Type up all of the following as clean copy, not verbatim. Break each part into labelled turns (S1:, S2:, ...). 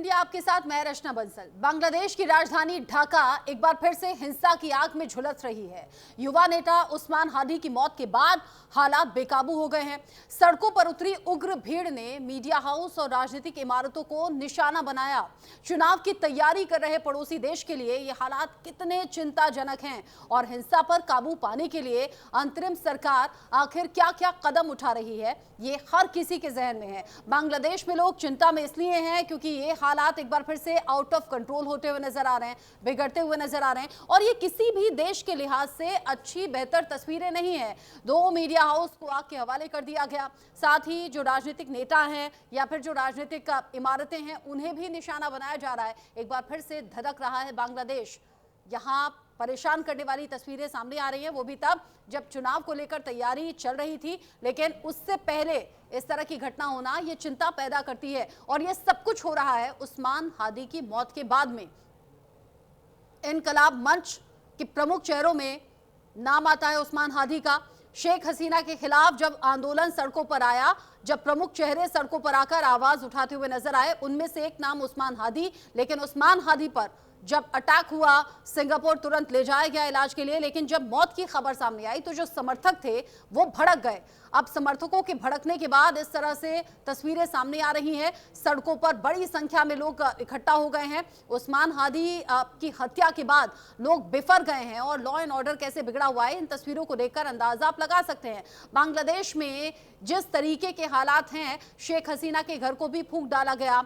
S1: India आपके साथ मैं रचना बंसल। बांग्लादेश की राजधानी ढाका एक बार फिर से हिंसा की आग में झुलस रही है। युवा नेता उस्मान हादी की मौत के बाद हालात बेकाबू हो गए हैं। सड़कों पर उतरी उग्र भीड़ ने मीडिया हाउस और राजनीतिक इमारतों को निशाना बनाया। चुनाव की तैयारी कर रहे पड़ोसी देश के लिए ये हालात कितने चिंताजनक हैं और हिंसा पर काबू पाने के लिए अंतरिम सरकार आखिर क्या क्या कदम उठा रही है, ये हर किसी के जहन में है। बांग्लादेश में लोग चिंता में इसलिए हैं क्योंकि ये हालात एक बार फिर से आउट ऑफ कंट्रोल होते हुए नजर आ रहे हैं, बिगड़ते हुए नजर आ रहे हैं और ये किसी भी देश के लिहाज से अच्छी बेहतर तस्वीरें नहीं है। दो मीडिया हाउस को आग के हवाले कर दिया गया, साथ ही जो राजनीतिक नेता हैं या फिर जो राजनीतिक इमारतें हैं उन्हें भी निशाना बनाया जा रहा है। एक बार फिर से धधक रहा है बांग्लादेश। यहाँ परेशान करने वाली तस्वीरें सामने आ रही हैं, वो भी तब जब चुनाव को लेकर तैयारी चल रही थी, लेकिन उससे पहले इस तरह की घटना होना ये चिंता पैदा करती है और ये सब कुछ हो रहा है उस्मान हादी की मौत के बाद में। इनकलाब मंच के प्रमुख चेहरों में नाम आता है उस्मान हादी का। शेख हसीना के खिलाफ जब आंदोलन सड़कों पर आया, जब प्रमुख चेहरे सड़कों पर आकर आवाज उठाते हुए नजर आए, उनमें से एक नाम उस्मान हादी। लेकिन उस्मान हादी पर जब अटैक हुआ, सिंगापुर तुरंत ले जाया गया इलाज के लिए, लेकिन जब मौत की खबर सामने आई तो जो समर्थक थे वो भड़क गए। अब समर्थकों के भड़कने के बाद इस तरह से तस्वीरें सामने आ रही हैं। सड़कों पर बड़ी संख्या में लोग इकट्ठा हो गए हैं। उस्मान हादी की हत्या के बाद लोग बिफर गए हैं और लॉ एंड ऑर्डर कैसे बिगड़ा हुआ है, इन तस्वीरों को देखकर अंदाजा आप लगा सकते हैं। बांग्लादेश में जिस तरीके के हालात हैं, शेख हसीना के घर को भी फूंक डाला गया,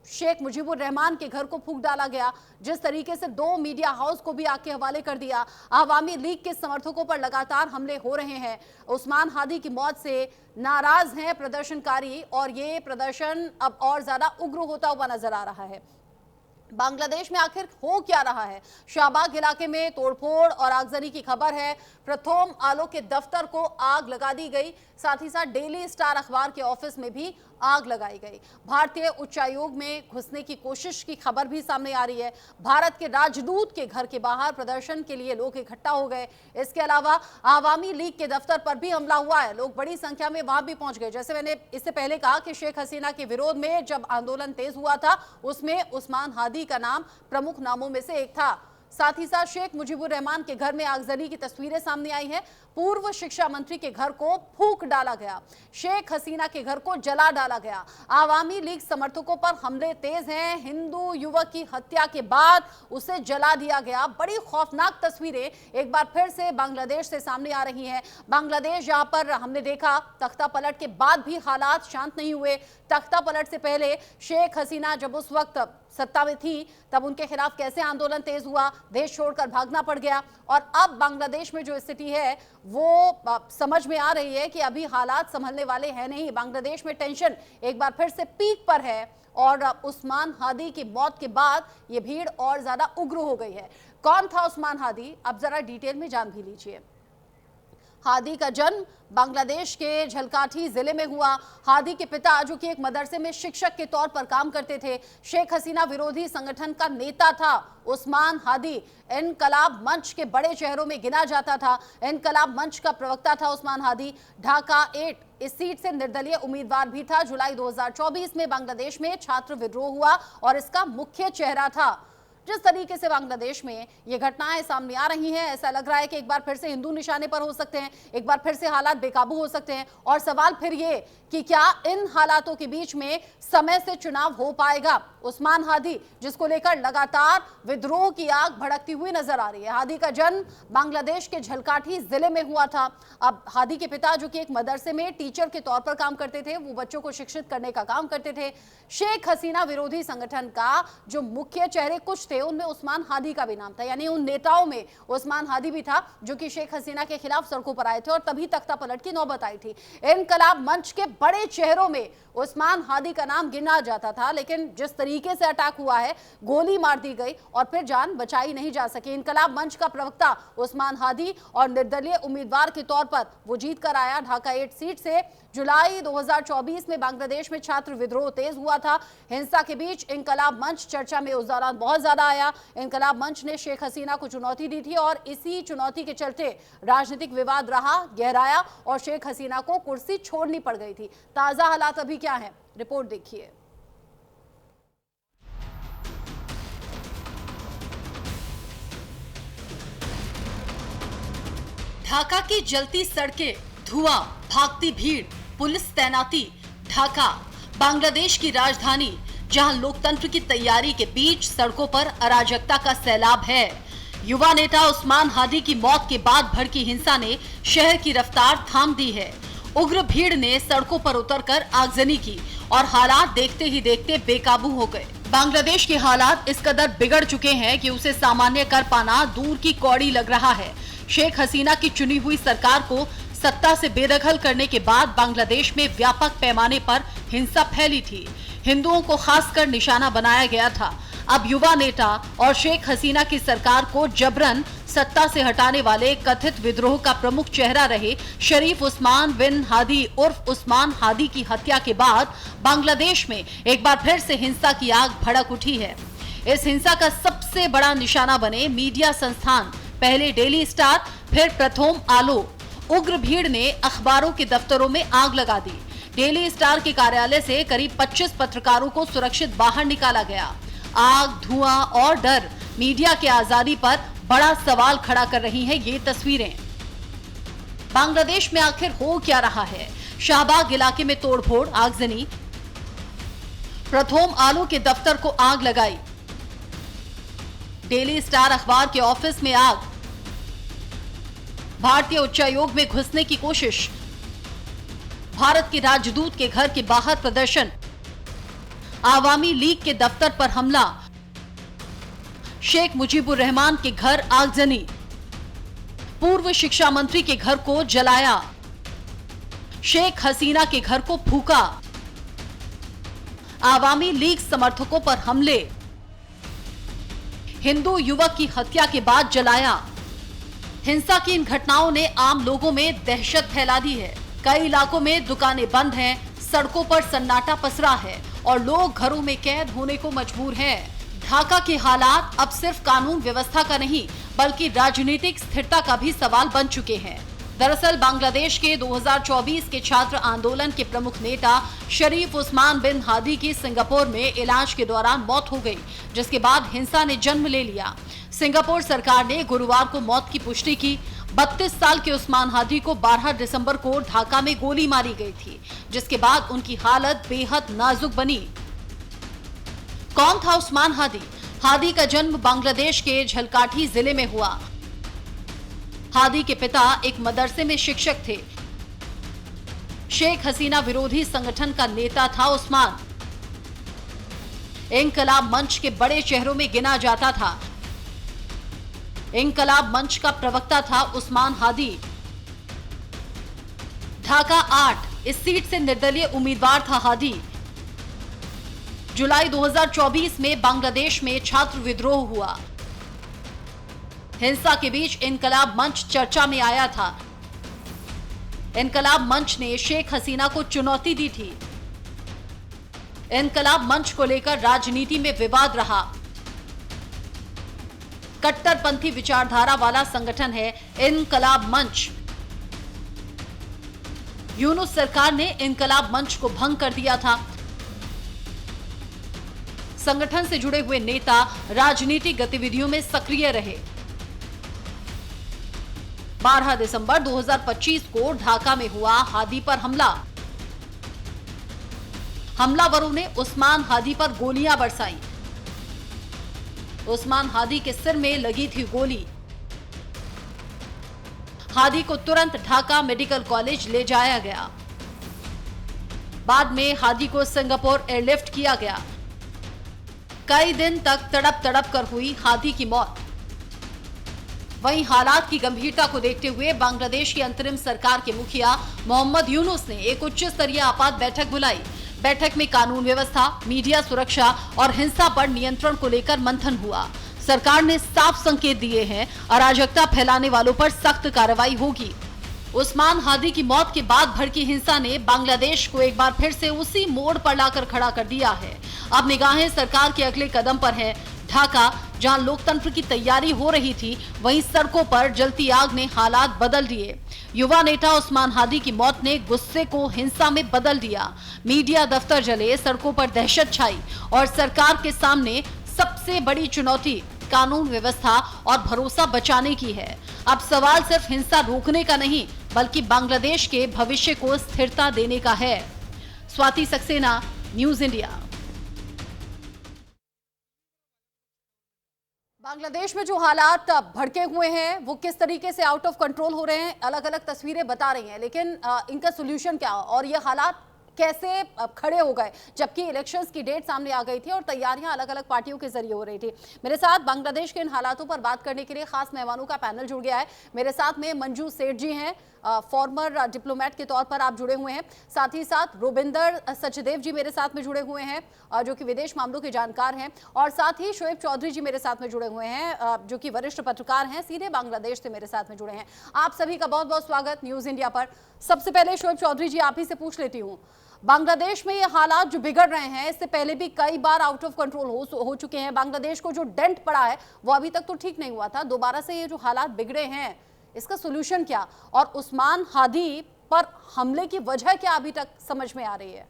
S1: शेख मुजीबुर रहमान के घर को फूंक डाला गया, जिस तरीके से दो मीडिया हाउस को भी आग के हवाले कर दिया, आवामी लीग के समर्थकों पर लगातार हमले हो रहे हैं। उस्मान हादी की मौत से नाराज हैं प्रदर्शनकारी और ये प्रदर्शन अब और ज्यादा उग्र होता हुआ नजर आ रहा है। बांग्लादेश में आखिर हो क्या रहा है? शाहबाग इलाके में तोड़फोड़ और आगजनी की खबर है। प्रथम आलो के दफ्तर को आग लगा दी गई, साथ ही साथ डेली स्टार अखबार के ऑफिस में भी आग लगाई गई। भारतीय उच्चायोग में घुसने की कोशिश की खबर भी सामने आ रही है। भारत के राजदूत के घर के बाहर प्रदर्शन के लिए लोग इकट्ठा हो गए। इसके अलावा आवामी लीग के दफ्तर पर भी हमला हुआ है, लोग बड़ी संख्या में वहां भी पहुंच गए। जैसे मैंने इससे पहले कहा कि शेख हसीना के विरोध में जब आंदोलन तेज हुआ था, उसमें उस्मान हादी का नाम प्रमुख नामों में से एक था। साथ ही साथ शेख मुजीबुर रहमान के घर में आगजनी की तस्वीरें सामने आई हैं। पूर्व शिक्षा मंत्री के घर को फूंक डाला गया, शेख हसीना के घर को जला डाला गया। आवामी लीग समर्थकों पर हमले तेज हैं। हिंदू युवक की हत्या के बाद उसे जला दिया गया। बड़ी खौफनाक तस्वीरें एक बार फिर से बांग्लादेश से सामने आ रही हैं। बांग्लादेश, जहां पर हमने देखा तख्ता पलट के बाद भी हालात शांत नहीं हुए। तख्ता पलट से पहले शेख हसीना जब उस वक्त सत्ता में थी, तब उनके खिलाफ कैसे आंदोलन तेज हुआ, देश छोड़कर भागना पड़ गया। और अब बांग्लादेश में जो स्थिति है वो समझ में आ रही है कि अभी हालात संभलने वाले हैं नहीं। बांग्लादेश में टेंशन एक बार फिर से पीक पर है और उस्मान हादी की मौत के बाद ये भीड़ और ज्यादा उग्र हो गई है। कौन था उस्मान हादी, अब जरा डिटेल में जान भी लीजिए। हादी का जन्म बांग्लादेश के झलकाठी जिले में हुआ। हादी के पिता, जो कि एक मदरसे में शिक्षक के तौर पर काम करते थे, शेख हसीना विरोधी संगठन का नेता था। उस्मान हादी इनकलाब मंच के बड़े चेहरों में गिना जाता था। इनकलाब मंच का प्रवक्ता था उस्मान हादी। ढाका 8 इस सीट से निर्दलीय उम्मीदवार भी था। जुलाई 2024 में बांग्लादेश में छात्र विद्रोह हुआ और इसका मुख्य चेहरा था। जिस तरीके से बांग्लादेश में ये घटनाएं सामने आ रही हैं, ऐसा लग रहा है कि एक बार फिर से हिंदू निशाने पर हो सकते हैं, एक बार फिर से हालात बेकाबू हो सकते हैं। और सवाल फिर ये कि क्या इन हालातों के बीच में समय से चुनाव हो पाएगा? उस्मान हादी, जिसको लेकर लगातार विद्रोह की आग भड़कती हुई नजर आ रही है। हादी का जन्म बांग्लादेश के झलकाठी जिले में हुआ था। अब हादी के पिता, जो कि एक मदरसे में टीचर के तौर पर काम करते थे, वो बच्चों को शिक्षित करने का काम करते थे। शेख हसीना विरोधी संगठन का जो मुख्य चेहरे कुछ थे, उनमें उस्मान हादी का भी नाम था, यानी उन नेताओं में उस्मान हादी भी था, जो कि शेख हसीना के खिलाफ सड़कों पर आए थे और तभी तख्ता पलट की नौबत आई थी। इनकलाब मंच के बड़े चेहरों में उस्मान हादी का नाम गिना जाता था, लेकिन जिस तरीके से अटैक हुआ है, गोली मार दी गई और फिर जान बचाई नहीं जा सकी। इनकलाब मंच का प्रवक्ता उस्मान हादी और निर्दलीय उम्मीदवार के तौर पर वो जीत कर आया ढाका 8 सीट से। जुलाई 2024 में बांग्लादेश में छात्र विद्रोह तेज हुआ था। हिंसा के बीच इनकलाब मंच चर्चा में उस दौरान बहुत ज्यादा आया। इनकलाब मंच ने शेख हसीना को चुनौती दी थी और इसी चुनौती के चलते राजनीतिक विवाद रहा, गहराया और शेख हसीना को कुर्सी छोड़नी पड़ गई थी। ताजा हालात अभी क्या है, रिपोर्ट देखिए। ढाका की जलती सड़कें, धुआं, भागती भीड़, पुलिस तैनाती। ढाका बांग्लादेश की राजधानी, जहां लोकतंत्र की तैयारी के बीच सड़कों पर अराजकता का सैलाब है। युवा नेता उस्मान हादी की मौत के बाद भड़की हिंसा ने शहर की रफ्तार थाम दी है। उग्र भीड़ ने सड़कों पर उतरकर आगजनी की और हालात देखते ही देखते बेकाबू हो गए। बांग्लादेश के हालात इस कदर बिगड़ चुके हैं कि उसे सामान्य कर पाना दूर की कौड़ी लग रहा है। शेख हसीना की चुनी हुई सरकार को सत्ता से बेदखल करने के बाद बांग्लादेश में व्यापक पैमाने पर हिंसा फैली थी। हिंदुओं को खासकर निशाना बनाया गया था। अब युवा नेता और शेख हसीना की सरकार को जबरन सत्ता से हटाने वाले कथित विद्रोह का प्रमुख चेहरा रहे शरीफ उस्मान बिन हादी उर्फ उस्मान हादी की हत्या के बाद बांग्लादेश में एक बार फिर से हिंसा की आग भड़क उठी है। इस हिंसा का सबसे बड़ा निशाना बने मीडिया संस्थान, पहले डेली स्टार, फिर प्रथम आलो। उग्र भीड़ ने अखबारों के दफ्तरों में आग लगा दी। डेली स्टार के कार्यालय से करीब 25 पत्रकारों को सुरक्षित बाहर निकाला गया। आग, धुआं और डर मीडिया की आजादी पर बड़ा सवाल खड़ा कर रही हैं ये तस्वीरें। बांग्लादेश में आखिर हो क्या रहा है? शाहबाग इलाके में तोड़फोड़, आगजनी, प्रथम आलो के दफ्तर को आग लगाई, डेली स्टार अखबार के ऑफिस में आग, भारतीय उच्चायोग में घुसने की कोशिश, भारत के राजदूत के घर के बाहर प्रदर्शन, आवामी लीग के दफ्तर पर हमला, शेख मुजीबुर रहमान के घर आगजनी, पूर्व शिक्षा मंत्री के घर को जलाया, शेख हसीना के घर को फूका, आवामी लीग समर्थकों पर हमले, हिंदू युवक की हत्या के बाद जलाया। हिंसा की इन घटनाओं ने आम लोगों में दहशत फैला दी है। कई इलाकों में दुकानें बंद हैं, सड़कों पर सन्नाटा पसरा है और लोग घरों में कैद होने को मजबूर हैं। ढाका के हालात अब सिर्फ कानून व्यवस्था का नहीं बल्कि राजनीतिक स्थिरता का भी सवाल बन चुके हैं। दरअसल बांग्लादेश के 2024 के छात्र आंदोलन के प्रमुख नेता शरीफ उस्मान बिन हादी की सिंगापुर में इलाज के दौरान मौत हो गई, जिसके बाद हिंसा ने जन्म ले लिया। सिंगापुर सरकार ने गुरुवार को मौत की पुष्टि की। 32 साल के उस्मान हादी को 12 दिसंबर को ढाका में गोली मारी गई थी, जिसके बाद उनकी हालत बेहद नाजुक बनी। कौन था उस्मान हादी? हादी का जन्म बांग्लादेश के झलकाठी जिले में हुआ। हादी के पिता एक मदरसे में शिक्षक थे। शेख हसीना विरोधी संगठन का नेता था उस्मान। इंकलाब मंच के बड़े चेहरों में गिना जाता था। इंकलाब मंच का प्रवक्ता था उस्मान हादी। ढाका 8 इस सीट से निर्दलीय उम्मीदवार था हादी। जुलाई 2024 में बांग्लादेश में छात्र विद्रोह हुआ। हिंसा के बीच इंकलाब मंच चर्चा में आया था। इंकलाब मंच ने शेख हसीना को चुनौती दी थी। इंकलाब मंच को लेकर राजनीति में विवाद रहा। कट्टरपंथी विचारधारा वाला संगठन है इंकलाब मंच। यूनुस सरकार ने इंकलाब मंच को भंग कर दिया था। संगठन से जुड़े हुए नेता राजनीतिक गतिविधियों में सक्रिय रहे। 12 दिसंबर 2025 को ढाका में हुआ हादी पर हमला। हमलावरों ने उस्मान हादी पर गोलियां बरसाई। उस्मान हादी के सिर में लगी थी गोली। हादी को तुरंत ढाका मेडिकल कॉलेज ले जाया गया। बाद में हादी को सिंगापुर एयरलिफ्ट किया गया। कई दिन तक तड़प तड़प कर हुई हादी की मौत। वहीं हालात की गंभीरता को देखते हुए बांग्लादेश की अंतरिम सरकार के मुखिया मोहम्मद यूनुस ने एक उच्च स्तरीय आपात बैठक बुलाई। बैठक में कानून व्यवस्था, मीडिया सुरक्षा और हिंसा पर नियंत्रण को लेकर मंथन हुआ। सरकार ने साफ संकेत दिए हैं, अराजकता फैलाने वालों पर सख्त कार्रवाई होगी। उस्मान हादी की मौत के बाद भड़की हिंसा ने बांग्लादेश को एक बार फिर से उसी मोड़ पर लाकर खड़ा कर दिया है। अब निगाहें सरकार के अगले कदम पर है। ढाका, जहां लोकतंत्र की तैयारी हो रही थी, वहीं सड़कों पर जलती आग ने हालात बदल दिए। युवा नेता उस्मान हादी की मौत ने गुस्से को हिंसा में बदल दिया। मीडिया दफ्तर जले, सड़कों पर दहशत छाई और सरकार के सामने सबसे बड़ी चुनौती कानून व्यवस्था और भरोसा बचाने की है। अब सवाल सिर्फ हिंसा रोकने का नहीं, बल्कि बांग्लादेश के भविष्य को स्थिरता देने का है। Swati Saxena, news India. बांग्लादेश में जो हालात भड़के हुए हैं वो किस तरीके से आउट ऑफ कंट्रोल हो रहे हैं, अलग अलग तस्वीरें बता रही हैं, लेकिन इनका सोल्यूशन क्या और ये हालात कैसे खड़े हो गए, जबकि इलेक्शंस की डेट सामने आ गई थी और तैयारियां अलग अलग पार्टियों के जरिए हो रही थी। मेरे साथ बांग्लादेश के इन हालातों पर बात करने के लिए खास मेहमानों का पैनल जुड़ गया है। मेरे साथ में मंजू सेठ जी हैं, फॉर्मर डिप्लोमेट के तौर पर आप जुड़े हुए हैं। साथ ही साथ रुबिंदर सचदेव जी मेरे साथ में जुड़े हुए हैं, जो कि विदेश मामलों के जानकार हैं, और साथ ही शोएब चौधरी जी मेरे साथ में जुड़े हुए हैं, जो कि वरिष्ठ पत्रकार हैं, सीधे बांग्लादेश से मेरे साथ में जुड़े हैं। आप सभी का बहुत बहुत स्वागत न्यूज इंडिया पर। सबसे पहले शोएब चौधरी जी, आप ही से पूछ लेती हूँ, बांग्लादेश में ये हालात जो बिगड़ रहे हैं, इससे पहले भी कई बार आउट ऑफ कंट्रोल हो चुके हैं। बांग्लादेश को जो डेंट पड़ा है वो अभी तक तो ठीक नहीं हुआ था, दोबारा से ये जो हालात बिगड़े हैं, इसका सोल्यूशन क्या, और उस्मान हादी पर हमले की वजह क्या अभी तक समझ में आ रही है?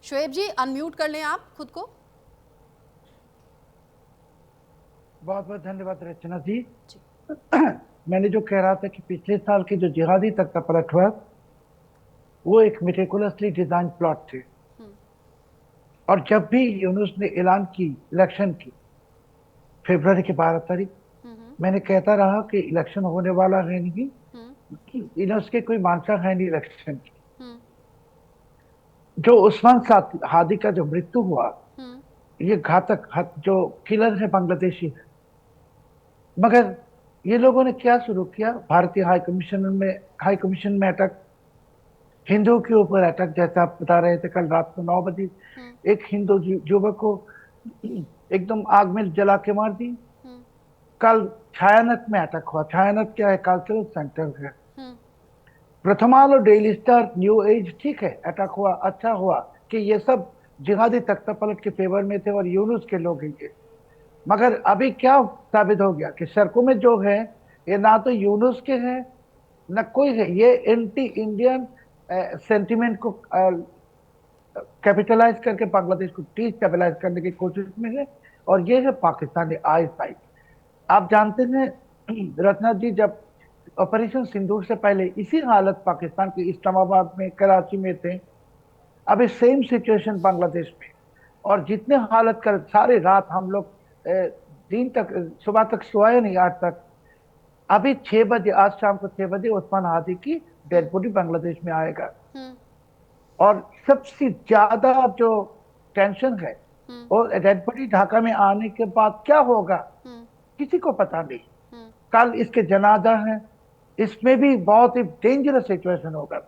S1: शोएब जी, अनम्यूट कर लें आप खुद को।
S2: बहुत बहुत धन्यवाद रचना जी। मैंने जो कह रहा था कि पिछले साल के जो जिहादी तख्ता पलट हुआ वो एक मेटिकुलसली डिजाइन प्लॉट थे, और जब भी यूनुस ने ऐलान की इलेक्शन की फरवरी की 12 तारीख, मैंने कहता रहा कि इलेक्शन होने वाला है नहीं, यूनुस के कोई मानसा है नहीं इलेक्शन की। जो उस्मान हादी का जो मृत्यु हुआ, ये घातक जो किलर है बांग्लादेशी है, मगर ये लोगों ने क्या शुरू किया, भारतीय हाई कमीशन में अटैक, हिंदुओं के ऊपर अटैक, जैसा आप बता रहे थे कल रात को 9 बजे एक हिंदू युवक को एकदम आग में जला के मार दी। कल छायानत में अटैक हुआ। छायानत क्या है? कल्चरल सेंटर है। प्रथमाल और डेली स्टार, न्यू एज, ठीक है, अटैक हुआ, अच्छा हुआ कि ये सब जिहादी तख्ता पलट के फेवर में थे और यूनुस के लोग हैं ये। मगर अभी क्या साबित हो गया कि सड़कों में जो है ये ना तो यूनुस के हैं न कोई है, ये एंटी इंडियन सेंटिमेंट को कैपिटलाइज करके बांग्लादेश को डिस्टेबलाइज करने की कोशिश में है, और ये है पाकिस्तानी आई साइड। आप जानते हैं रत्ना जी, जब ऑपरेशन सिंदूर से पहले इसी हालत पाकिस्तान के इस्लामाबाद में, कराची में थे, अभी सेम सिचुएशन बांग्लादेश में। और जितने हालत कर सारे रात हम लोग दिन तक, सुबह तक सोए नहीं आज तक। अभी 6 बजे, आज शाम को 6 बजे उस्मान हादी की डेड बॉडी बांग्लादेश में आएगा। और सबसे ज्यादा जो टेंशन है और डेड बॉडी ढाका में आने के बाद क्या होगा किसी को पता नहीं। कल इसके जनाजा है, इसमें भी बहुत ही डेंजरस सिचुएशन होगा।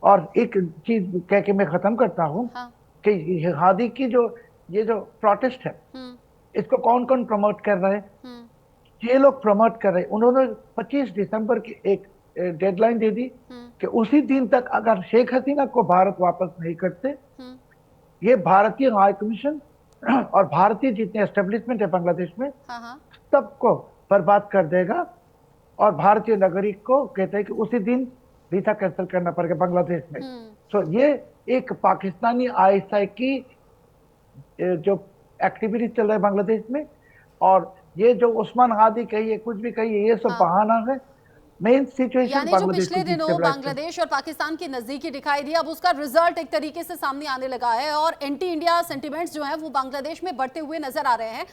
S2: और एक चीज कह के मैं खत्म करता हूँ कि हादी की ये जो प्रोटेस्ट है, इसको कौन कौन प्रमोट कर रहे हैं? ये लोग प्रमोट कर रहे हैं। उन्होंने 25 दिसंबर की एक डेडलाइन दे दी कि उसी दिन तक अगर शेख हसीना को भारत वापस नहीं करते, ये भारतीय हाई कमीशन और भारतीय जितने एस्टेब्लिशमेंट है बांग्लादेश में, सबको बर्बाद कर देगा। और भारतीय नागरिक को कहते हैं कि उसी दिन वीजा कैंसिल करना पड़ेगा बांग्लादेश में। तो ये एक पाकिस्तानी आईएसआई की जो एक्टिविटी चल रहा है बांग्लादेश में, और ये जो उस्मान हादी कहिए, कुछ भी कहिए, ये सब बहाना है। मेन सिचुएशन
S1: यानी जो पिछले दिनों बांग्लादेश और पाकिस्तान की नजदीकी दिखाई दी, अब उसका रिजल्ट एक तरीके से सामने आने लगा है, और एंटी इंडिया सेंटिमेंट्स जो हैं वो बांग्लादेश में बढ़ते हुए नजर आ रहे हैं।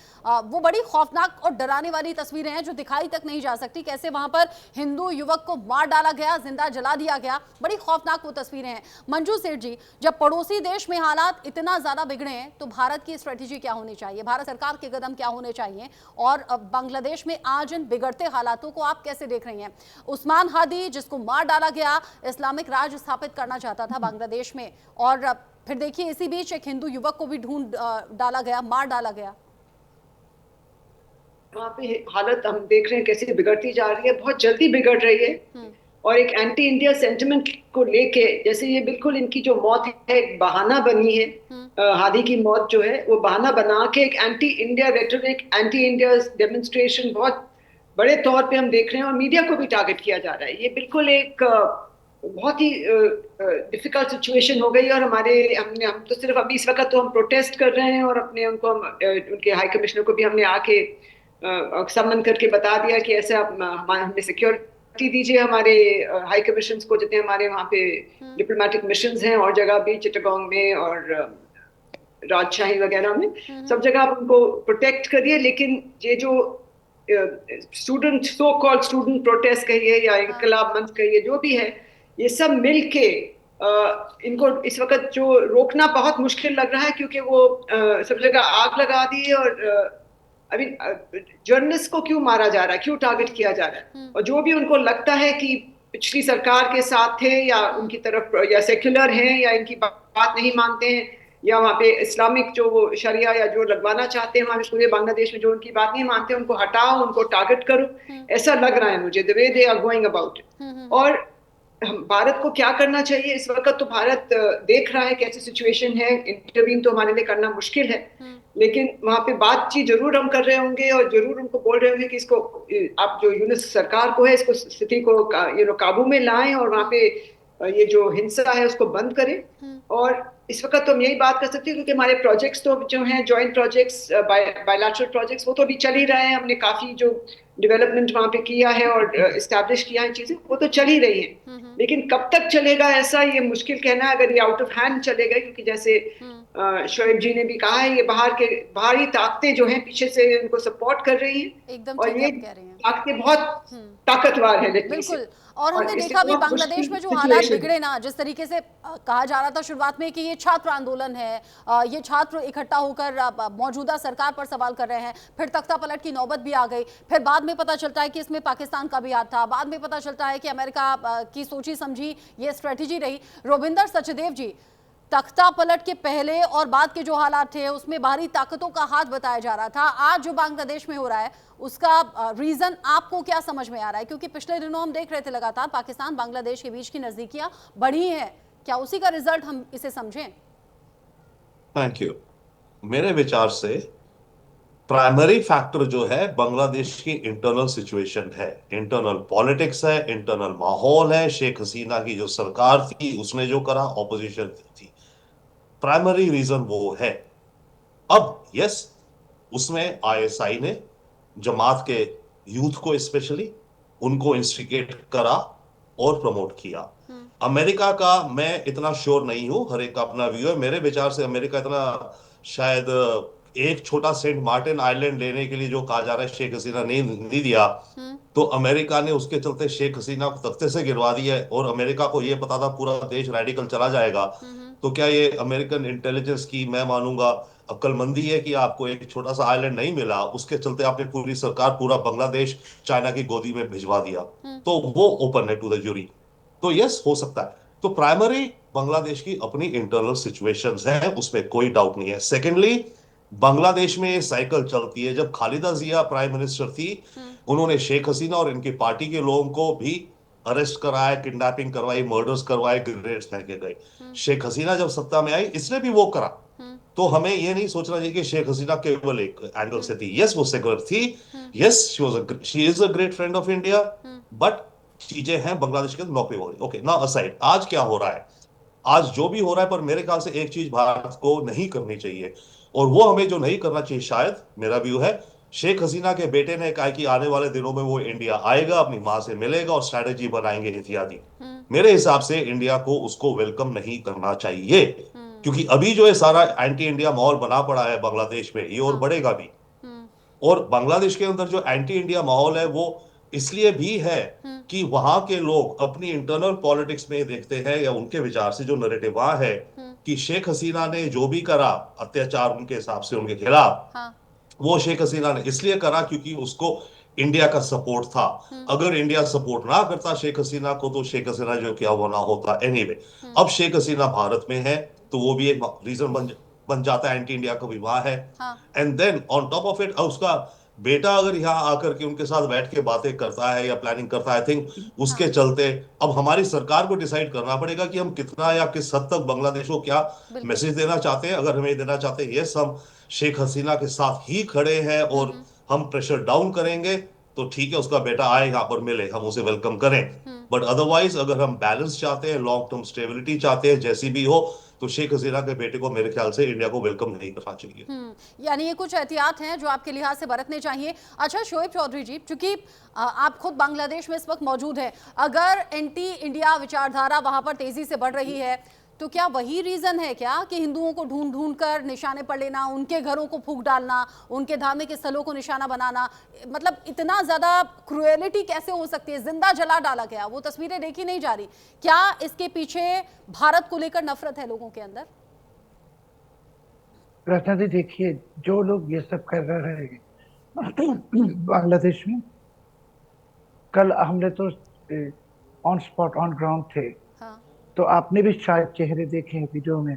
S1: वो बड़ी खौफनाक और डराने वाली तस्वीरें हैं जो दिखाई तक नहीं जा सकती। कैसे वहां पर हिंदू युवक को मार डाला गया, जिंदा जला दिया गया, बड़ी खौफनाक वो तस्वीरें हैं। मंजू सेठ जी, जब पड़ोसी देश में हालात इतना ज्यादा बिगड़े हैं तो भारत की स्ट्रेटेजी क्या होनी चाहिए, भारत सरकार के कदम क्या होने चाहिए, और बांग्लादेश में आज इन बिगड़ते हालातों को आप कैसे देख रही हैं? उस्मान हादी, जिसको मार डाला गया, इस्लामिक राज स्थापित करना चाहता था बांग्लादेश में, और फिर देखिए इसी बीच एक हिंदू युवक को भी ढूंढ डाला गया, मार डाला गया।
S3: वहाँ पे हालत हम देख रहे हैं कैसे बिगड़ती जा रही है, बहुत जल्दी बिगड़ रही है। और एक एंटी इंडिया सेंटिमेंट को लेके, जैसे ये बिल्कुल इनकी जो मौत है एक बहाना बनी है, हादी की मौत जो है वो बहाना बना के एक anti India rhetoric, anti India demonstration बहुत बड़े तौर पे हम देख रहे हैं, और मीडिया को भी टारगेट किया जा रहा है। ये बिल्कुल एक बहुत ही डिफिकल्ट सिचुएशन हो गई। और हम तो सिर्फ अभी इस वक्त तो हम प्रोटेस्ट कर रहे हैं, और अपने उनको उनके हाई कमिश्नर को भी हमने आके समन करके बता दिया कि ऐसे आप हमें सिक्योरिटी दीजिए, हमारे हाई कमीशन को, जितने हमारे वहाँ पे डिप्लोमेटिक मिशन हैं और जगह भी, चिटागोंग में और राजशाही वगैरह में, सब जगह आप उनको प्रोटेक्ट करिए। लेकिन ये जो student, so called student protest कहिए या इंकलाब मंच कहिए, जो भी है, ये सब मिल के इनको इस वक्त जो रोकना बहुत मुश्किल लग रहा है, क्योंकि वो सब जगह आग लगा दी है। और अभी जर्नलिस्ट को क्यों मारा जा रहा है, क्यों टारगेट किया जा रहा है? और जो भी उनको लगता है कि पिछली सरकार के साथ थे, या उनकी तरफ, या सेक्युलर हैं, या इनकी बात नहीं मानते हैं, या वहाँ पे इस्लामिक जो वो शरिया या जो लगवाना चाहते हैं वहाँ पे पूरे बांग्लादेश में, जो उनकी बात नहीं मानते, उनको हटाओ, उनको टारगेट करो, ऐसा लग रहा है मुझे, the way they are going about it. और भारत को क्या करना चाहिए इस वक्त? तो भारत देख रहा है कैसी सिचुएशन है, इंटरवीन तो हमारे लिए करना मुश्किल है, लेकिन वहां पे बातचीत जरूर हम कर रहे होंगे, और जरूर उनको बोल रहे होंगे कि इसको, आप जो यूनिस सरकार को है, इसको स्थिति को काबू में लाएं, और वहां पे ये जो हिंसा है उसको बंद करें। और इस वक्त तो हम यही बात कर सकते हैं, क्योंकि हमारे प्रोजेक्ट्स तो जो हैं, जॉइंट प्रोजेक्ट्स, बायलैटरल प्रोजेक्ट्स, वो तो अभी चल ही रहे हैं। हमने काफी जो डेवलपमेंट वहां पे किया है और इस्टेब्लिश किया है चीजें, वो तो चल ही रही हैं। लेकिन कब तक चलेगा ऐसा, ये मुश्किल कहना है। अगर ये आउट ऑफ हैंड चलेगा, क्योंकि जैसे शोएब जी ने भी कहा है, ये बाहरी ताकतें जो हैं पीछे से उनको सपोर्ट कर रही हैं,
S1: एकदम
S3: और ये
S1: कह रहे हैं,
S3: ताकतें बहुत ताकतवर है।
S1: बिल्कुल। और हमने देखा भी बांग्लादेश में जो हालात बिगड़े ना, जिस तरीके से कहा जा रहा था शुरुआत में कि ये छात्र आंदोलन है, ये छात्र इकट्ठा होकर मौजूदा सरकार पर सवाल कर रहे हैं, फिर तख्ता पलट की नौबत भी आ गई, फिर बाद में पता चलता है कि इसमें पाकिस्तान का भी हाथ था, बाद में पता चलता है कि अमेरिका की सोची समझी ये स्ट्रेटेजी रही। रोविंदर सचदेव जी, तख्ता पलट के पहले और बाद के जो हालात थे उसमें बाहरी ताकतों का हाथ बताया जा रहा था, आज जो बांग्लादेश में हो रहा है उसका रीजन आपको क्या समझ में आ रहा है? क्योंकि पिछले दिनों हम देख रहे थे लगातार पाकिस्तान बांग्लादेश के बीच की नजदीकियां बढ़ी हैं, क्या उसी का रिजल्ट हम इसे समझें?
S4: Thank you. मेरे विचार से प्राइमरी फैक्टर जो है बांग्लादेश की इंटरनल सिचुएशन है, इंटरनल पॉलिटिक्स है, इंटरनल माहौल है। शेख हसीना की जो सरकार थी उसने जो करा, ऑपोजिशन थी, प्राइमरी रीजन वो है। अब यस, उसमें आईएसआई ने जमात के यूथ को स्पेशली उनको इंस्टिगेट करा और प्रमोट किया। अमेरिका का मैं इतना श्योर नहीं हूं, हर एक का अपना व्यू है। मेरे विचार से अमेरिका इतना, शायद एक छोटा सेंट मार्टिन आइलैंड लेने के लिए जो कहा जा रहा है शेख हसीना ने नहीं दिया, तो अमेरिका ने उसके चलते शेख हसीना को तख्ते से गिरवा दिया है। और अमेरिका को यह पता था पूरा देश रेडिकल चला जाएगा, तो क्या ये अमेरिकन इंटेलिजेंस की, मैं मानूंगा, अक्लमंदी है कि आपको एक छोटा सा आइलैंड नहीं मिला, उसके चलते आपने पूरी सरकार, पूरा बांग्लादेश चाइना की गोदी में भिजवा दिया। तो वो ओपन है टू द ज्यूरी। तो यस, हो सकता है। तो प्राइमरी बांग्लादेश की अपनी इंटरनल सिचुएशंस है, उसमें कोई डाउट नहीं है। सेकेंडली, बांग्लादेश में साइकिल चलती है। जब खालिदा जिया प्राइम मिनिस्टर थी, उन्होंने शेख हसीना और इनकी पार्टी के लोगों को भी अरेस्ट कराया, किडनैपिंग करवाई, मर्डर्स करवाए, ग्रेनेड्स फेंके गए। शेख हसीना जब सत्ता में आई, इसने भी वो करा। तो हमें ये नहीं सोचना चाहिए कि शेख हसीना केवल एक एंगल से थी। यस, वो सेकुलर थी, yes she is a great friend of India, but चीजें हैं बांग्लादेश के नौकरी हो रही। ओके, ना असाइड, आज क्या हो रहा है, आज जो भी हो रहा है, पर मेरे ख्याल से एक चीज भारत को नहीं करनी चाहिए, और वो हमें जो नहीं करना चाहिए, शायद मेरा व्यू है, शेख हसीना के बेटे ने कहा कि आने वाले दिनों में वो इंडिया आएगा, अपनी मां से मिलेगा और स्ट्रैटेजी बनाएंगे इत्यादि। मेरे हिसाब से इंडिया को उसको वेलकम नहीं करना चाहिए, क्योंकि अभी जो है सारा एंटी इंडिया माहौल बना पड़ा है बांग्लादेश में, ये और बढ़ेगा भी। और बांग्लादेश के अंदर जो एंटी इंडिया माहौल है वो इसलिए भी है कि वहां के लोग अपनी इंटरनल पॉलिटिक्स में देखते हैं, या उनके विचार से जो नैरेटिव वहां है कि शेख हसीना ने जो भी करा अत्याचार उनके हिसाब से उनके खिलाफ, वो शेख हसीना ने इसलिए करा क्योंकि उसको इंडिया का सपोर्ट था। अगर इंडिया सपोर्ट ना करता शेख हसीना को, तो शेख हसीना जो क्या वो ना होता। एनीवे, अब शेख हसीना भारत में है, तो वो भी एक रीजन बन जाता है, एंटी इंडिया का विवाह है। And then on top of it, उसका बेटा अगर यहाँ आकर के उनके साथ बैठ के बातें करता है या प्लानिंग करता है, आई थिंक उसके चलते अब हमारी सरकार को डिसाइड करना पड़ेगा कि हम कितना या किस हद तक बांग्लादेश को क्या मैसेज देना चाहते हैं। अगर हमें देना चाहते हैं यस, हम शेख हसीना के साथ ही खड़े हैं और हम प्रेशर डाउन करेंगे, तो ठीक है, उसका बेटा आए यहाँ पर मिले, हम उसे वेलकम करें। बट अदरवाइज अगर हम बैलेंस चाहते हैं, लॉन्ग टर्म स्टेबिलिटी चाहते हैं, जैसी भी हो, तो शेख हसीना के बेटे को मेरे ख्याल से इंडिया को वेलकम नहीं करना चाहिए।
S1: यानी ये कुछ एहतियात हैं जो आपके लिहाज से बरतने चाहिए। अच्छा शोएब चौधरी जी, चूंकि आप खुद बांग्लादेश में इस वक्त मौजूद हैं, अगर एंटी इंडिया विचारधारा वहां पर तेजी से बढ़ रही है, तो क्या वही रीजन है क्या कि हिंदुओं को ढूंढ ढूंढ कर निशाने पर लेना, उनके घरों को फूंक डालना, उनके धार्मिक स्थलों को निशाना बनाना, मतलब इतना ज्यादा क्रुएलिटी कैसे हो सकती है? जिंदा जला डाला गया, वो तस्वीरें देखी नहीं जा रही। क्या इसके पीछे भारत को लेकर नफरत है लोगों के अंदर?
S2: रचना जी देखिए, जो लोग ये सब कर रहे हैं बांग्लादेश में, कल हमने तो ऑन स्पॉट ऑन ग्राउंड थे,
S1: हाँ।
S2: तो आपने भी शायद चेहरे देखे हैं वीडियो में।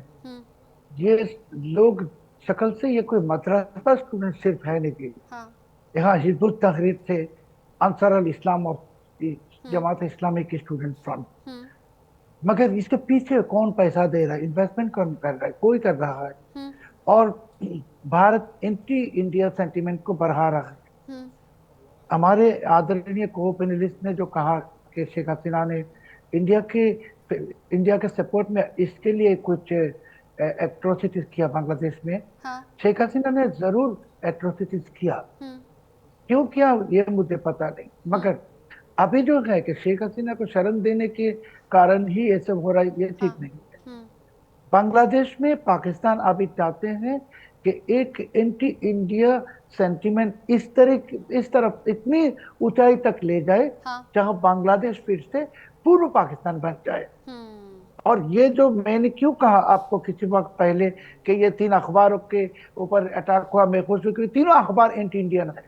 S2: ये लोग शक्ल से ये कोई मदरसा स्टूडेंट सिर्फ है नहीं,
S1: हाँ।
S2: यहाँ हिजबुल तहरीर थे, अंसार अल इस्लाम और जमात इस्लामी के स्टूडेंट फ्रंट। मगर इसके पीछे कौन पैसा दे रहा है, इन्वेस्टमेंट कौन कर रहा है? कोई कर रहा है। और भारत एंटी इंडिया सेंटीमेंट को बढ़ा रहा है। हमारे आदरणीय को पैनलिस्ट ने जो कहा कि शेख हसीना ने इंडिया के सपोर्ट में इसके लिए कुछ एट्रोसिटीज किया बांग्लादेश में।
S1: हाँ।
S2: शेख हसीना ने जरूर एट्रोसिटीज किया, क्यों किया ये मुझे पता नहीं, मगर अभी जो है कि शेख हसीना को शरण देने के कारण ही ये सब हो रहा है, ये ठीक नहीं है। बांग्लादेश में पाकिस्तान अभी चाहते हैं कि एक एंटी इंडिया सेंटीमेंट इस तरफ इतनी ऊंचाई तक ले जाए, जहां बांग्लादेश फिर से पूर्व पाकिस्तान बन जाए। और ये जो मैंने क्यों कहा आपको किसी वक्त पहले कि ये 3 अखबारों के ऊपर अटैक हुआ, मैं खुश हूं कि तीनों अखबार एंटी इंडियन है।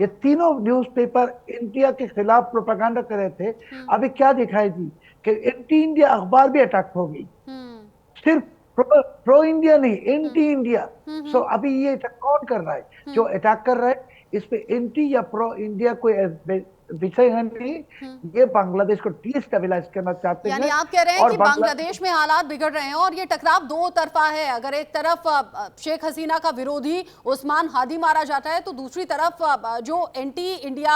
S2: ये तीनों न्यूज़पेपर इंडिया के खिलाफ प्रोपेगेंडा कर रहे थे। अभी क्या दिखाई दी कि एंटी इंडिया अखबार भी अटैक हो गई, सिर्फ प्रो इंडिया नहीं, एंटी इंडिया। सो अभी ये कौन कर रहा है? जो अटैक कर रहा है इस पे एंटी या प्रो इंडिया कोई विषय है नहीं, ये बांग्लादेश को डिस्टेबलाइज करना चाहते हैं।
S1: यानी आप कह रहे हैं कि बांग्लादेश में हालात बिगड़ रहे हैं और ये टकराव दो तरफा है। अगर एक तरफ शेख हसीना का विरोधी उस्मान हादी मारा जाता है, तो दूसरी तरफ जो एंटी इंडिया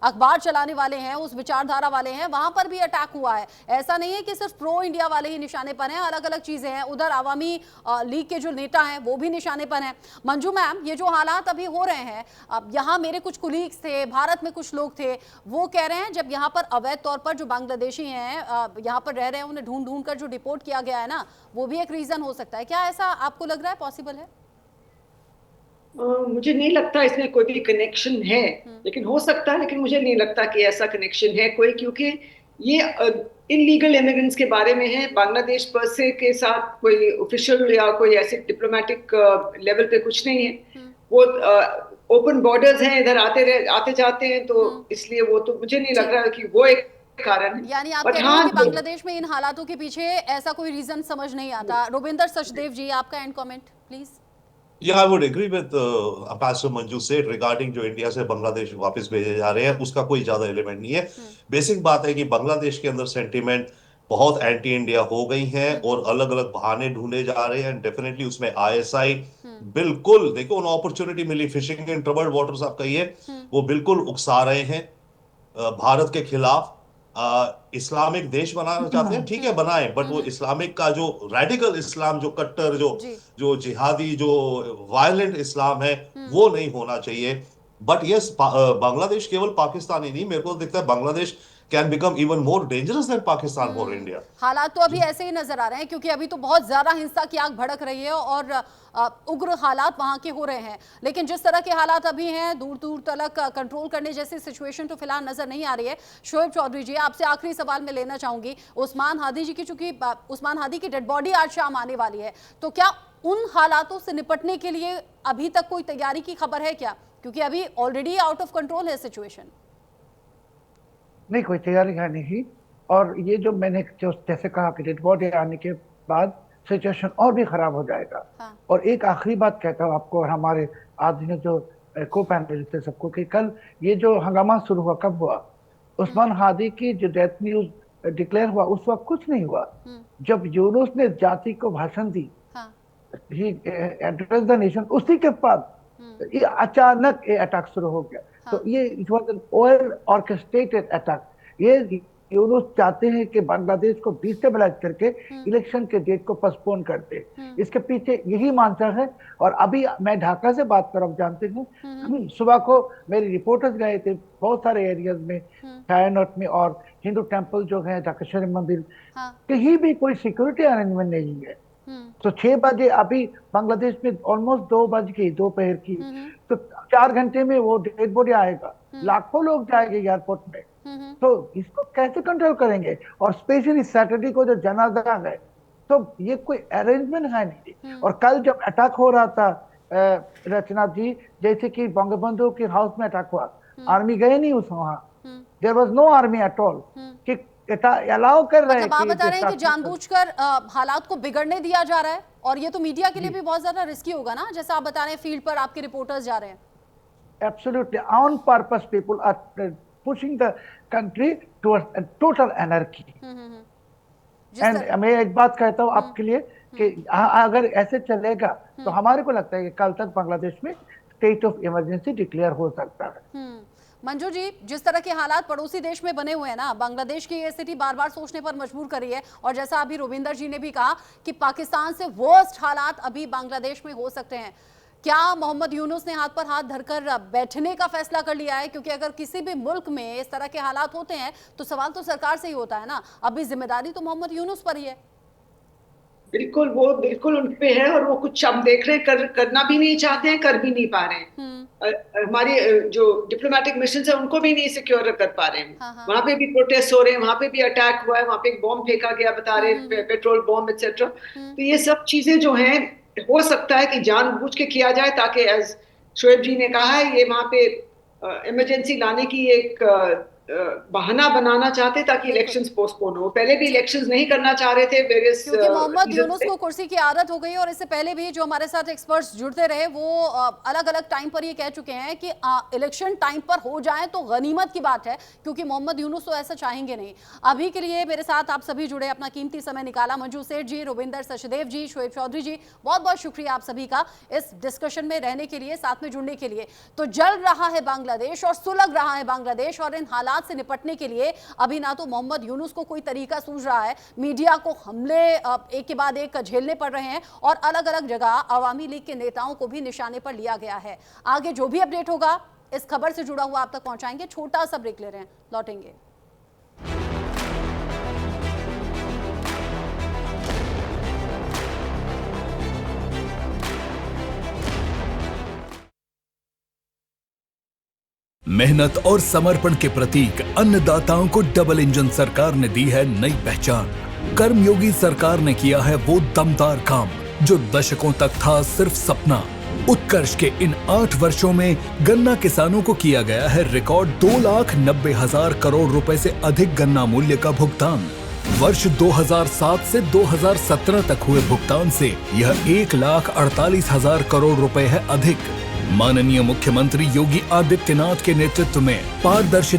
S1: अखबार चलाने वाले हैं, उस विचारधारा वाले हैं, वहां पर भी अटैक हुआ है। ऐसा नहीं है कि सिर्फ प्रो इंडिया वाले ही निशाने पर हैं, अलग अलग चीजें हैं। उधर आवामी लीग के जो नेता हैं वो भी निशाने पर हैं। मंजू मैम, ये जो हालात अभी हो रहे हैं, अब यहाँ मेरे कुछ कुलीग्स थे, भारत में कुछ लोग थे, वो कह रहे हैं जब यहाँ पर अवैध तौर पर जो बांग्लादेशी हैं यहाँ पर रह रहे हैं, उन्हें ढूंढ ढूंढ कर जो डिपोर्ट किया गया है ना, वो भी एक रीजन हो सकता है। क्या ऐसा आपको लग रहा है पॉसिबल है?
S3: मुझे नहीं लगता इसमें कोई भी कनेक्शन है, लेकिन हो सकता है, लेकिन मुझे नहीं लगता कि ऐसा कनेक्शन है कोई, क्योंकि ये इनलीगल इमिग्रेंट्स के बारे में है। बांग्लादेश पर से के साथ कोई ऑफिशियल या कोई ऐसे डिप्लोमेटिक लेवल पे कुछ नहीं है। वो ओपन बॉर्डर्स हैं, इधर आते जाते हैं, तो इसलिए वो तो मुझे नहीं लग रहा कि वो एक कारण है।
S1: यानी आप कह रहे हैं कि बांग्लादेश में इन हालातों के पीछे ऐसा कोई रीजन समझ नहीं आता। रोबिंदर सचदेव जी, आपका and comment please.
S4: Yeah, I would agree with Pastor Manju said regarding जो इंडिया से बांग्लादेश वापस भेजे जा रहे हैं, उसका कोई ज्यादा एलिमेंट नहीं है। बेसिक बात है कि बांग्लादेश के अंदर सेंटीमेंट बहुत एंटी इंडिया हो गई हैं और अलग अलग बहाने ढूंढे जा रहे हैं। डेफिनेटली उसमें आईएसआई बिल्कुल, देखो उन अपॉर्चुनिटी मिली, फिशिंग इन ट्रबल्ड वाटर्स आप कहिए, वो बिल्कुल उकसा रहे हैं भारत के खिलाफ। इस्लामिक देश बनाना चाहते हैं, ठीक है बनाएं, बट वो इस्लामिक का जो रेडिकल इस्लाम, जो कट्टर, जो जिहादी, जो वायलेंट इस्लाम है, वो नहीं होना चाहिए। बट यस, बांग्लादेश केवल पाकिस्तान ही नहीं, मेरे को दिखता है Bangladesh can become even more dangerous than Pakistan for India.
S1: हालात तो अभी ऐसे ही नजर आ रहे हैं, क्योंकि अभी तो बहुत ज्यादा हिंसा की आग भड़क रही है और उग्र हालात वहां के हो रहे हैं। लेकिन जिस तरह के हालात अभी हैं, दूर दूर तक कंट्रोल करने जैसी सिचुएशन तो फिलहाल नजर नहीं आ रही है। शोएब चौधरी जी, आपसे आखिरी सवाल मैं लेना चाहूंगी। उस्मान हादी जी की, चूंकि उस्मान हादी की डेड बॉडी आज शाम आने वाली है, तो क्या उन हालातों से निपटने के लिए अभी तक कोई तैयारी की खबर है क्या? क्योंकि अभी ऑलरेडी आउट ऑफ कंट्रोल है सिचुएशन।
S2: नहीं, कोई तैयारी है नहीं। और ये जो मैंने जैसे कहा कि डेड बॉडी आने के बाद सिचुएशन और भी खराब हो जाएगा। और एक आखिरी बात कहता हूँ आपको और हमारे आज ने जो को पैनलिस्ट थे सबको, कि कल ये जो हंगामा शुरू हुआ, कब हुआ? उस्मान हादी की जो डेथ न्यूज डिक्लेयर हुआ उस वक्त कुछ नहीं हुआ। जब यूनुस ने जाति को भाषण दी, एड्रेस द नेशन, उसी के बाद ये अचानक ये अटैक शुरू हो गया। तो ये it was an well orchestrated attack. ये यूनुस चाहते हैं कि बांग्लादेश को डिस्टेबलाइज करके इलेक्शन के डेट को पोस्टपोन कर दे। इसके पीछे यही मंशा है। और अभी मैं ढाका से बात कर रहा हूँ, जानते हैं सुबह को मेरे रिपोर्टर्स गए थे बहुत सारे एरियाज में, छायानट में और हिंदू टेम्पल जो है ढाकेश्वरी मंदिर, कहीं भी कोई सिक्योरिटी अरेंजमेंट नहीं है। तो 6 बजे अभी बांग्लादेश में ऑलमोस्ट 2 बज गई दोपहर की, तो 4 घंटे में वो डेड बॉडी आएगा, लाखों लोग जाएंगे एयरपोर्ट में। तो इसको कैसे कंट्रोल करेंगे? और स्पेशली सैटरडे को जो जनाजा है, तो ये कोई अरेंजमेंट है नहीं। और कल जब अटैक हो रहा था रचना जी, जैसे कि बंगबंधु के हाउस में अटैक हुआ, आर्मी गए नहीं उस वहां, there was no army at all कि अलाउ कर रहे हैं।
S1: मतलब आप बता रहे हैं कि जानबूझकर हालात को बिगड़ने दिया जा रहा है, और ये तो मीडिया के लिए भी बहुत ज्यादा रिस्की होगा ना, जैसा आप बता रहे हैं फील्ड पर आपके रिपोर्टर्स जा रहे हैं।
S2: Absolutely, on purpose people are pushing the country towards a total anarchy. And मैं एक बात कहता हूँ आपके लिए कि अगर ऐसे चलेगा तो हमारे को लगता है कि कल तक बांग्लादेश में स्टेट ऑफ इमरजेंसी डिक्लेयर हो सकता है।
S1: मंजू जी, जिस तरह के हालात पड़ोसी देश में बने हुए हैं ना, बांग्लादेश की ये स्थिति बार बार सोचने पर मजबूर कर रही है। और जैसा अभी रोविंदर जी ने भी कहा कि पाकिस्तान से वर्स्ट हालात अभी बांग्लादेश में हो सकते हैं। क्या मोहम्मद यूनुस ने हाथ पर हाथ धरकर बैठने का फैसला कर लिया है? क्योंकि अगर किसी भी मुल्क में इस तरह के हालात होते हैं तो सवाल तो सरकार से ही होता है ना, अभी जिम्मेदारी तो मोहम्मद यूनुस पर ही है।
S3: बिल्कुल, वो बिल्कुल उन पे है, और वो कुछ हम देख रहे हैं करना भी नहीं चाहते हैं, कर भी नहीं पा रहे हैं। हमारी जो डिप्लोमेटिक मिशन है उनको भी नहीं सिक्योर कर पा रहे हैं। वहां पे भी प्रोटेस्ट हो रहे हैं, वहां पे भी अटैक हुआ है, वहां पे एक बॉम्ब फेंका गया बता रहे, पेट्रोल बॉम्ब एक्सेट्रा। तो ये सब चीजें जो हैं, हो सकता है कि जानबूझ के किया जाए ताकि एज शोएब जी ने कहा है, ये वहां पे इमरजेंसी लाने की एक बहाना बनाना चाहते ताकि इलेक्शंस पोस्टपोन हो। पहले भी इलेक्शंस नहीं करना चाह रहे थे वेरियस,
S1: क्योंकि मोहम्मद यूनुस को कुर्सी की आदत हो गई। और इससे पहले भी जो हमारे साथ एक्सपर्ट्स जुड़ते रहे वो अलग अलग टाइम पर ये कह चुके हैं कि इलेक्शन टाइम पर हो जाए तो गनीमत की बात है, क्योंकि मोहम्मद यूनुस तो ऐसा चाहेंगे नहीं। अभी के लिए मेरे साथ आप सभी जुड़े, अपना कीमती समय निकाला। मंजू सेठ जी, रोविंदर सचदेव जी, शोएब चौधरी जी, बहुत बहुत शुक्रिया आप सभी का इस डिस्कशन में रहने के लिए, साथ में जुड़ने के लिए। तो जल रहा है बांग्लादेश और सुलग रहा है बांग्लादेश, और इन हालात से निपटने के लिए अभी ना तो मोहम्मद यूनुस को कोई तरीका सूझ रहा है, मीडिया को हमले एक के बाद एक झेलने पड़ रहे हैं, और अलग अलग जगह अवामी लीग के नेताओं को भी निशाने पर लिया गया है। आगे जो भी अपडेट होगा इस खबर से जुड़ा हुआ आप तक पहुंचाएंगे। छोटा सा ब्रेक ले रहे हैं, लौटेंगे।
S5: मेहनत और समर्पण के प्रतीक अन्नदाताओं को डबल इंजन सरकार ने दी है नई पहचान। कर्मयोगी सरकार ने किया है वो दमदार काम जो दशकों तक था सिर्फ सपना। उत्कर्ष के इन 8 वर्षों में गन्ना किसानों को किया गया है रिकॉर्ड 2,90,000 करोड़ रुपए से अधिक गन्ना मूल्य का भुगतान। वर्ष 2007 से 2017 तक हुए भुगतान से यह 1,48,000 करोड़ रुपए है अधिक। माननीय मुख्यमंत्री योगी आदित्यनाथ के नेतृत्व में पारदर्शी